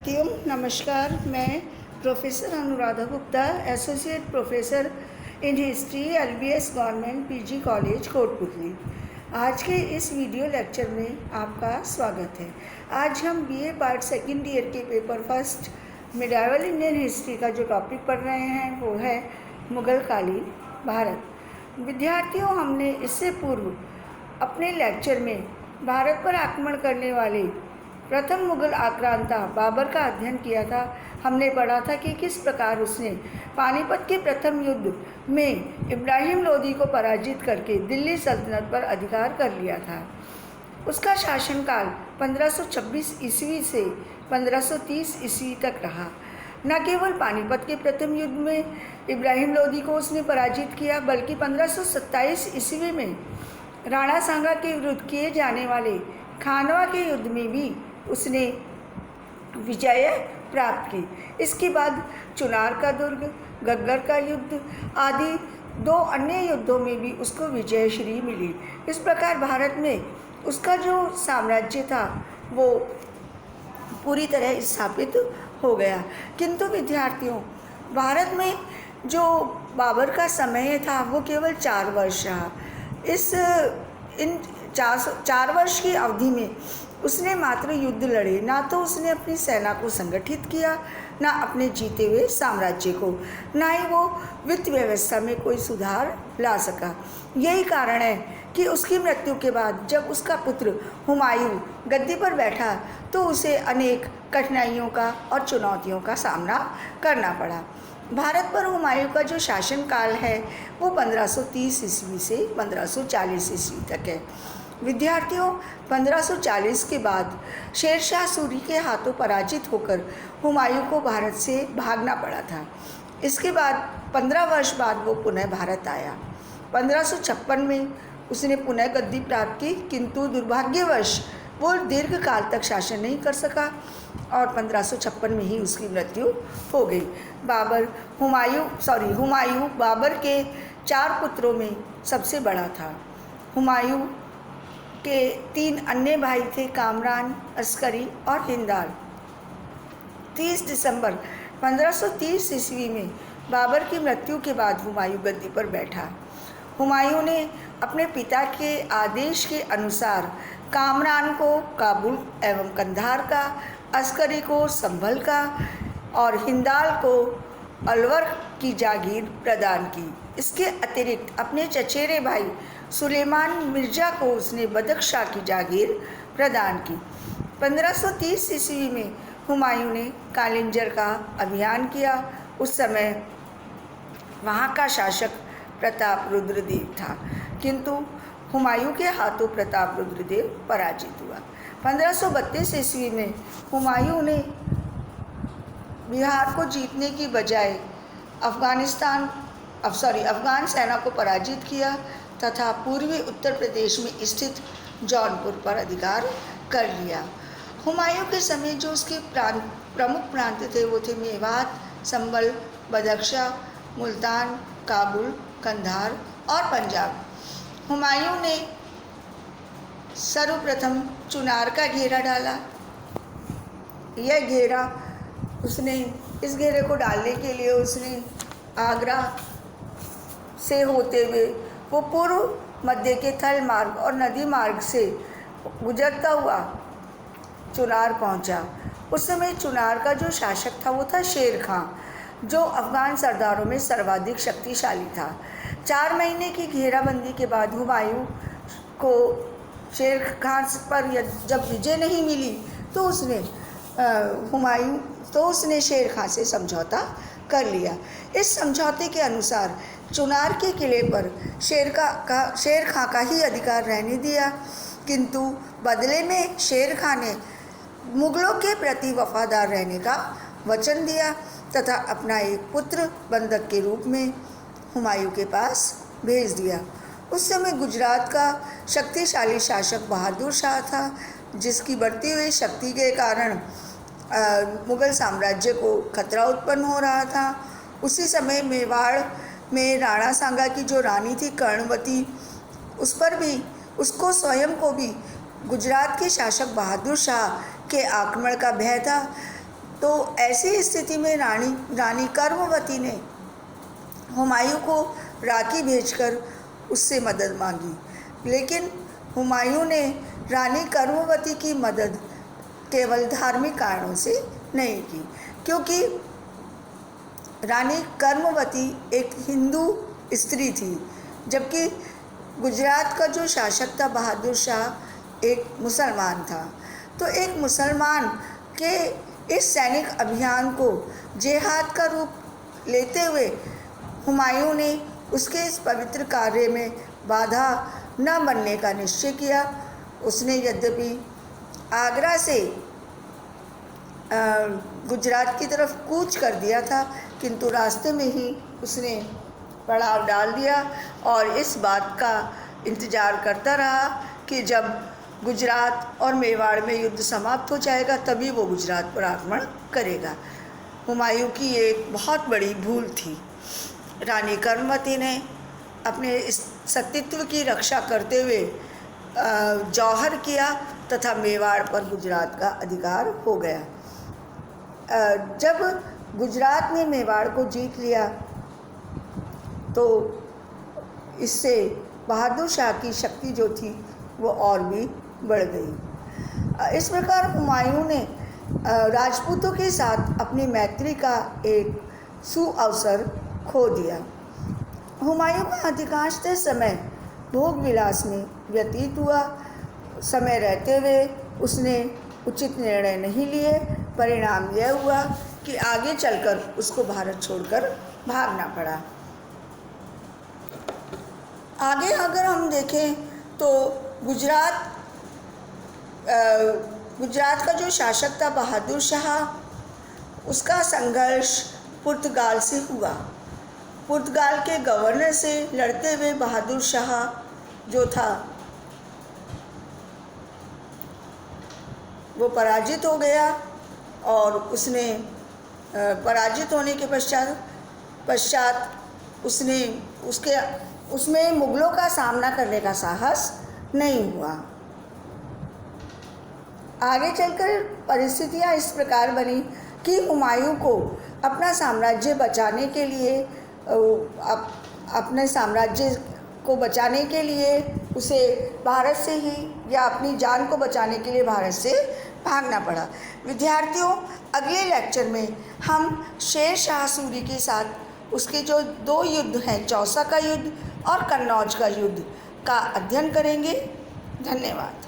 नमस्कार। मैं professor Anuradha Gupta, associate professor in history, LBS government PG college Kotputli. आज के इस वीडियो लेक्चर में आपका स्वागत है। आज हम बीए पार्ट सेकेंड ईयर के paper first medieval Indian history का जो टॉपिक पढ़ रहे हैं वो है मुग़ल कालीन भारत। विद्यार्थियों, हमने इससे पूर्व अपने लेक्चर में भारत पर आक्रमण करने वाले प्रथम मुग़ल आक्रांता बाबर का अध्ययन किया था। हमने पढ़ा था कि किस प्रकार उसने पानीपत के प्रथम युद्ध में इब्राहिम लोदी को पराजित करके दिल्ली सल्तनत पर अधिकार कर लिया था। उसका शासनकाल 1526 ईस्वी से 1530 ईस्वी तक रहा। न केवल पानीपत के प्रथम युद्ध में इब्राहिम लोदी को उसने पराजित किया, बल्कि 1527 ईस्वी में राणा सांगा के विरुद्ध किए जाने वाले खानवा के युद्ध में भी उसने विजय प्राप्त की। इसके बाद चुनार का दुर्ग, गग्गर का युद्ध आदि दो अन्य युद्धों में भी उसको विजयश्री मिली। इस प्रकार भारत में उसका जो साम्राज्य था वो पूरी तरह स्थापित हो गया। किंतु विद्यार्थियों, भारत में जो बाबर का समय था वो केवल 4 वर्ष रहा। इन 4 वर्ष की अवधि में उसने मात्र युद्ध लड़े, ना तो उसने अपनी सेना को संगठित किया, ना अपने जीते हुए साम्राज्य को, ना ही वो वित्त व्यवस्था में कोई सुधार ला सका। यही कारण है कि उसकी मृत्यु के बाद जब उसका पुत्र हुमायूं गद्दी पर बैठा तो उसे अनेक कठिनाइयों का और चुनौतियों का सामना करना पड़ा। भारत पर हुमायूं का जो शासनकाल है वो 1530 ईस्वी से 1540 ईस्वी तक है। विद्यार्थियों, 1540 के बाद शेरशाह सूरी के हाथों पराजित होकर हुमायूं को भारत से भागना पड़ा था। इसके बाद 15 वर्ष बाद वो पुनः भारत आया। 1556 में उसने पुनः गद्दी प्राप्त की, किंतु दुर्भाग्यवश वो दीर्घ काल तक शासन नहीं कर सका और 1556 में ही उसकी मृत्यु हो गई। हुमायूं बाबर के 4 पुत्रों में सबसे बड़ा था। हुमायूं के 3 अन्य भाई थे, कामरान, अस्करी और हिंदाल। 30 दिसंबर 1530 ईस्वी में बाबर की मृत्यु के बाद हुमायूं गद्दी पर बैठा। हुमायूं ने अपने पिता के आदेश के अनुसार कामरान को काबुल एवं कंधार का, अस्करी को संभल का और हिंदाल को अलवर की जागीर प्रदान की। इसके अतिरिक्त अपने चचेरे भाई सुलेमान मिर्जा को उसने बदख्शां की जागीर प्रदान की। 1530 ईस्वी में हुमायूं ने कालिंजर का अभियान किया। उस समय वहाँ का शासक प्रताप रुद्रदेव था, किंतु हुमायूं के हाथों प्रताप रुद्रदेव पराजित हुआ। 1532 ईस्वी में हुमायूं ने बिहार को जीतने की बजाय अफगान सेना को पराजित किया तथा पूर्वी उत्तर प्रदेश में स्थित जौनपुर पर अधिकार कर लिया। हुमायूं के समय जो उसके प्रमुख प्रांत थे वो थे मेवात, संभल, बदख्शां, मुल्तान, काबुल, कंधार और पंजाब। हुमायूं ने सर्वप्रथम चुनार का घेरा डाला। इस घेरे को डालने के लिए उसने आगरा से होते हुए वो पूर्व मध्य के थल मार्ग और नदी मार्ग से गुजरता हुआ चुनार पहुंचा। उस समय चुनार का जो शासक था वो था शेर खां, जो अफगान सरदारों में सर्वाधिक शक्तिशाली था। 4 महीने की घेराबंदी के बाद हुमायूं को शेर खां पर जब विजय नहीं मिली तो उसने शेर खां से समझौता कर लिया। इस समझौते के अनुसार चुनार के किले पर शेर खां का ही अधिकार रहने दिया, किंतु बदले में शेर खां ने मुगलों के प्रति वफादार रहने का वचन दिया तथा अपना एक पुत्र बंधक के रूप में हुमायूं के पास भेज दिया। उस समय गुजरात का शक्तिशाली शासक बहादुर शाह था, जिसकी बढ़ती हुई शक्ति के कारण मुग़ल साम्राज्य को खतरा उत्पन्न हो रहा था। उसी समय मेवाड़ में राणा सांगा की जो रानी थी कर्णवती, उसको स्वयं को भी गुजरात के शासक बहादुर शाह के आक्रमण का भय था। तो ऐसी स्थिति में रानी कर्मवती ने हुमायूं को राखी भेजकर उससे मदद मांगी, लेकिन हुमायूं ने रानी कर्मवती की मदद केवल धार्मिक कारणों से नहीं की, क्योंकि रानी कर्मवती एक हिंदू स्त्री थी, जबकि गुजरात का जो शासक था बहादुर शाह एक मुसलमान था। तो एक मुसलमान के इस सैनिक अभियान को जिहाद का रूप लेते हुए हुमायूं ने उसके इस पवित्र कार्य में बाधा न बनने का निश्चय किया। उसने यद्यपि आगरा से गुजरात की तरफ कूच कर दिया था, किंतु रास्ते में ही उसने पड़ाव डाल दिया और इस बात का इंतज़ार करता रहा कि जब गुजरात और मेवाड़ में युद्ध समाप्त हो जाएगा तभी वो गुजरात पर आक्रमण करेगा। हुमायूं की एक बहुत बड़ी भूल थी। रानी कर्मवती ने अपने इस सतीत्व की रक्षा करते हुए जौहर किया तथा मेवाड़ पर गुजरात का अधिकार हो गया। जब गुजरात ने मेवाड़ को जीत लिया तो इससे बहादुर शाह की शक्ति जो थी वो और भी बढ़ गई। इस प्रकार हुमायूं ने राजपूतों के साथ अपनी मैत्री का एक सुअवसर खो दिया। हुमायूं का अधिकांश समय भोग विलास में व्यतीत हुआ। समय रहते हुए उसने उचित निर्णय नहीं लिए। परिणाम यह हुआ कि आगे चलकर उसको भारत छोड़कर भागना पड़ा। आगे अगर हम देखें तो गुजरात का जो शासक था बहादुर शाह, उसका संघर्ष पुर्तगाल से हुआ। पुर्तगाल के गवर्नर से लड़ते हुए बहादुर शाह जो था वो पराजित हो गया और उसने पराजित होने के पश्चात उसमें मुग़लों का सामना करने का साहस नहीं हुआ। आगे चलकर परिस्थितियां इस प्रकार बनी कि हुमायूं को अपना साम्राज्य बचाने के लिए अपने साम्राज्य को बचाने के लिए उसे भारत से ही या अपनी जान को बचाने के लिए भारत से भागना पड़ा। विद्यार्थियों, अगले लेक्चर में हम शेर शाह सूरी के साथ उसके जो 2 युद्ध हैं, चौसा का युद्ध और कन्नौज का युद्ध का अध्ययन करेंगे। धन्यवाद।